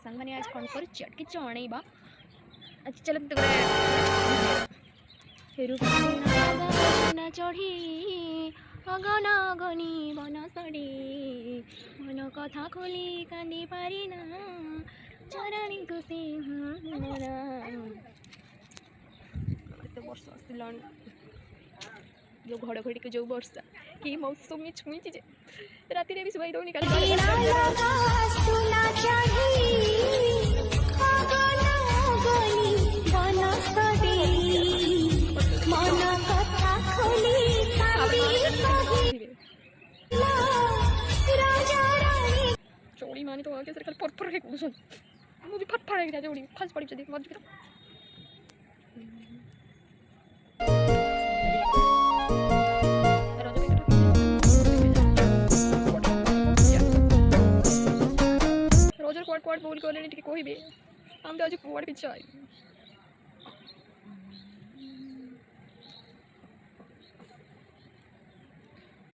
सांग मैंने आज कौन कर चटके चणेबा आज चल ना चढ़ी अगन अगनी बन सड़ी मन कथा खोली कांदी पारी ना चराणी खुशी वर्षा आसला जो घड़घड़ी के जो वर्षा कि मौसमी छुई जे राति भी सुबह दौनी काली चोरी मानी तो आगे सरकार पर है कुछ मुझे फट फट गया चोरी खास पड़ी देख मत रोजर क्वाड क्वाड बोल को लेने टिके कोई भी हम तो आज क्वाड पिछा